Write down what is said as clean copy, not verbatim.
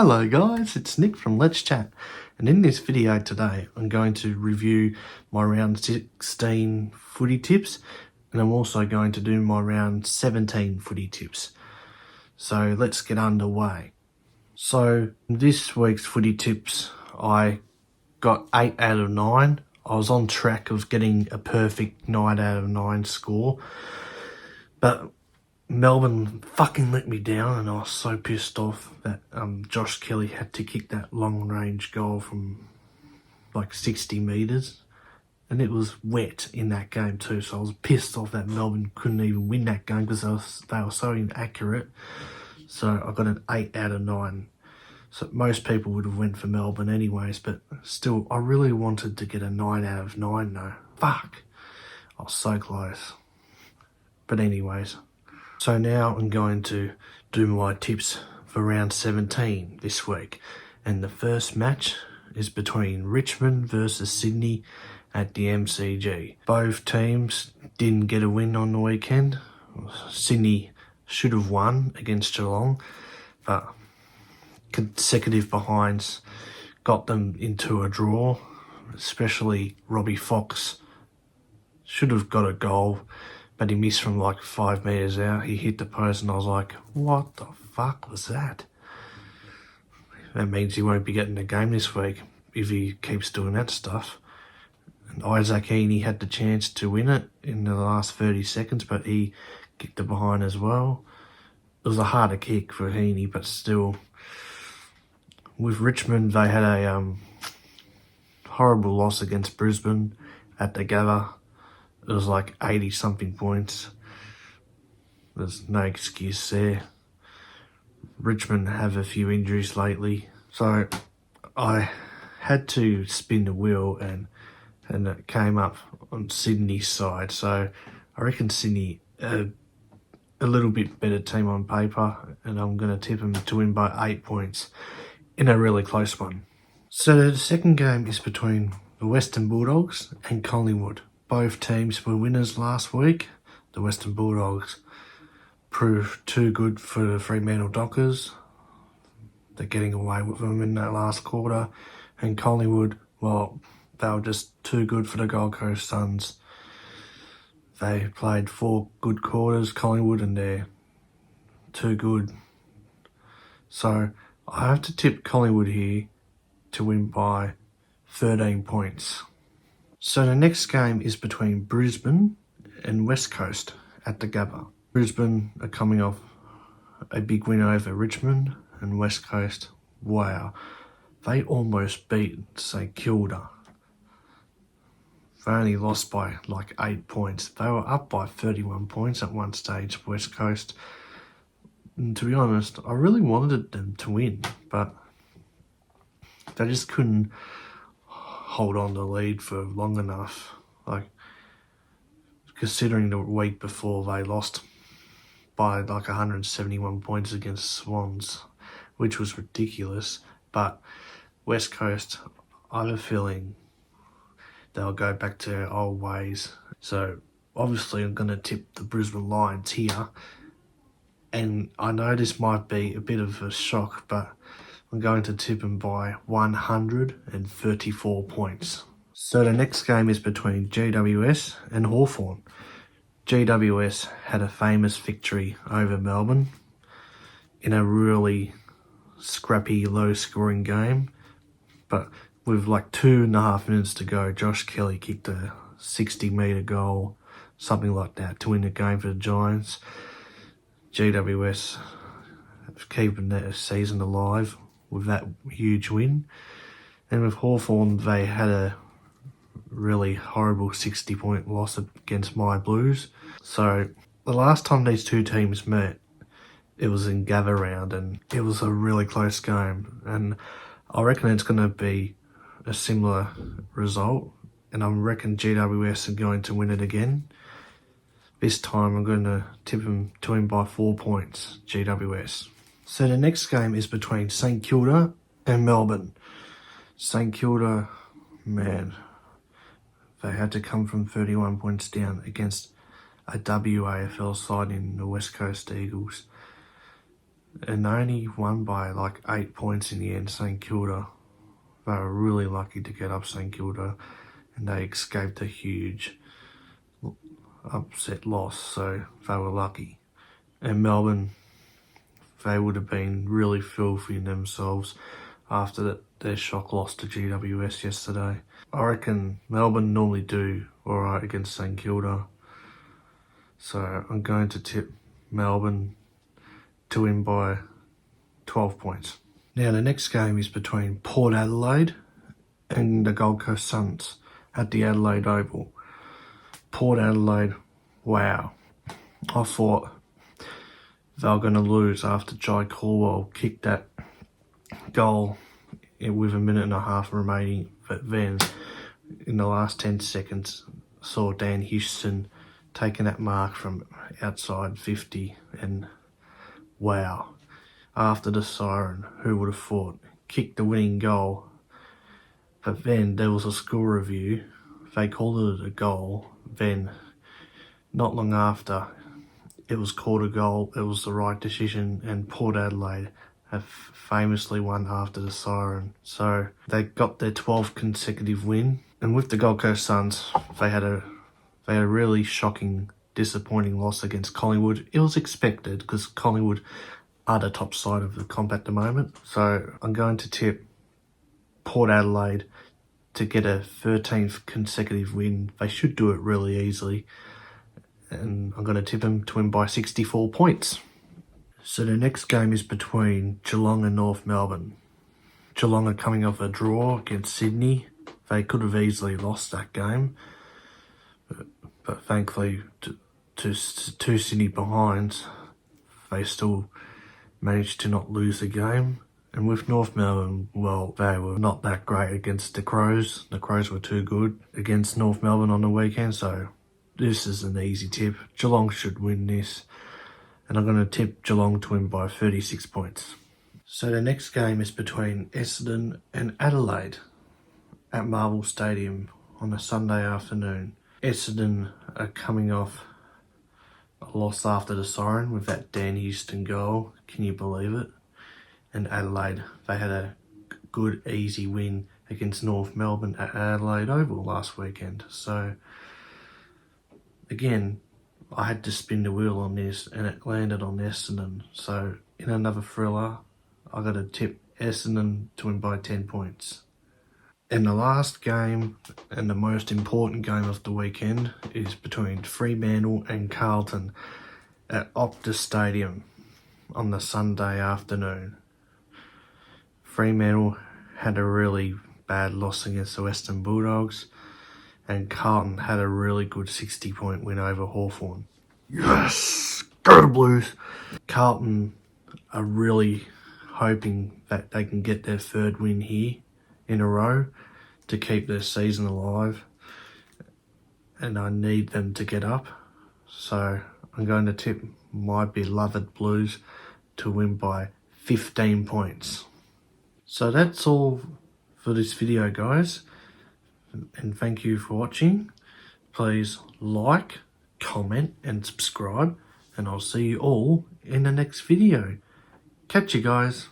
Hello guys, it's Nick from Let's Chat, and in this video today I'm going to review my round 16 footy tips, and I'm also going to do my round 17 footy tips. So let's get underway. So this week's footy tips, I got 8 out of 9. I was on track of getting a perfect 9 out of 9 score, but Melbourne fucking let me down, and I was so pissed off that Josh Kelly had to kick that long range goal from like 60 metres, and it was wet in that game too, so I was pissed off that Melbourne couldn't even win that game because they were so inaccurate. So I got an 8 out of 9. So most people would have went for Melbourne anyways, but still I really wanted to get a 9 out of 9 though. Fuck, I was so close. But anyways, so now I'm going to do my tips for round 17 this week. And the first match is between Richmond versus Sydney at the MCG. Both teams didn't get a win on the weekend. Sydney should have won against Geelong, but consecutive behinds got them into a draw. Especially Robbie Fox should have got a goal, but he missed from like 5 metres out. He hit the post and I was like, what the fuck was that? That means he won't be getting a game this week if he keeps doing that stuff. And Isaac Heaney had the chance to win it in the last 30 seconds, but he kicked it behind as well. It was a harder kick for Heaney, but still. With Richmond, they had a horrible loss against Brisbane at the Gather. It was like 80-something points. There's no excuse there. Richmond have a few injuries lately. So I had to spin the wheel and it came up on Sydney's side. So I reckon Sydney a little bit better team on paper, and I'm going to tip them to win by 8 points in a really close one. So the second game is between the Western Bulldogs and Collingwood. Both teams were winners last week. The Western Bulldogs proved too good for the Fremantle Dockers. They're getting away with them in that last quarter. And Collingwood, well, they were just too good for the Gold Coast Suns. They played 4 good quarters, Collingwood, and they're too good. So I have to tip Collingwood here to win by 13 points. So the next game is between Brisbane and West Coast at the Gabba. Brisbane are coming off a big win over Richmond, and West Coast, wow, they almost beat St Kilda. They only lost by like 8 points. They were up by 31 points at one stage, West Coast. And to be honest, I really wanted them to win, but they just couldn't hold on to the lead for long enough. Like, considering the week before they lost by like 171 points against Swans, which was ridiculous. But West Coast, I have a feeling they'll go back to their old ways. So obviously I'm going to tip the Brisbane Lions here. And I know this might be a bit of a shock, but I'm going to tip them by 134 points. So the next game is between GWS and Hawthorn. GWS had a famous victory over Melbourne in a really scrappy, low-scoring game. But with like 2.5 minutes to go, Josh Kelly kicked a 60-metre goal, something like that, to win the game for the Giants. GWS keeping their season alive with that huge win. And with Hawthorn, they had a really horrible 60-point loss against my Blues. So the last time these two teams met, it was in Gather round, and it was a really close game. And I reckon it's going to be a similar result, and I reckon GWS are going to win it again. This time I'm going to tip them to win by 4 points, GWS. So the next game is between St Kilda and Melbourne. St Kilda, man, they had to come from 31 points down against a WAFL side in the West Coast Eagles. and they only won by like 8 points in the end. St Kilda, they were really lucky to get up St Kilda, and they escaped a huge upset loss, so they were lucky. And Melbourne, they would have been really filthy in themselves after their shock loss to GWS yesterday. I reckon Melbourne normally do alright against St Kilda, so I'm going to tip Melbourne to win by 12 points. Now the next game is between Port Adelaide and the Gold Coast Suns at the Adelaide Oval. Port Adelaide, wow. I thought they were going to lose after Jai Caldwell kicked that goal with a minute and a half remaining, but then in the last 10 seconds saw Dan Houston taking that mark from outside 50, and wow, after the siren, who would have thought, kicked the winning goal. But then there was a score review, they called it a goal, then not long after it was called a goal, it was the right decision, and Port Adelaide have famously won after the siren. So they got their 12th consecutive win. And with the Gold Coast Suns, they had a really shocking, disappointing loss against Collingwood. It was expected because Collingwood are the top side of the comp at the moment. So I'm going to tip Port Adelaide to get a 13th consecutive win. They should do it really easily. And I'm going to tip them to win by 64 points. So the next game is between Geelong and North Melbourne. Geelong are coming off a draw against Sydney. They could have easily lost that game, but thankfully, to two Sydney behinds, they still managed to not lose the game. And with North Melbourne, well, they were not that great against the Crows. The Crows were too good against North Melbourne on the weekend, so this is an easy tip. Geelong should win this, and I'm going to tip Geelong to win by 36 points. So the next game is between Essendon and Adelaide at Marvel Stadium on a Sunday afternoon. Essendon are coming off a loss after the siren with that Dan Houston goal. Can you believe it? And Adelaide, they had a good, easy win against North Melbourne at Adelaide Oval last weekend. So, again, I had to spin the wheel on this and it landed on Essendon. So, in another thriller, I got to tip Essendon to win by 10 points. And the last game, and the most important game of the weekend, is between Fremantle and Carlton at Optus Stadium on the Sunday afternoon. Fremantle had a really bad loss against the Western Bulldogs, and Carlton had a really good 60-point win over Hawthorn. Yes! Go to Blues! Carlton are really hoping that they can get their third win here in a row to keep their season alive, and I need them to get up. So I'm going to tip my beloved Blues to win by 15 points. So that's all for this video, guys, and thank you for watching. Please like, comment and subscribe, and I'll see you all in the next video. Catch you guys.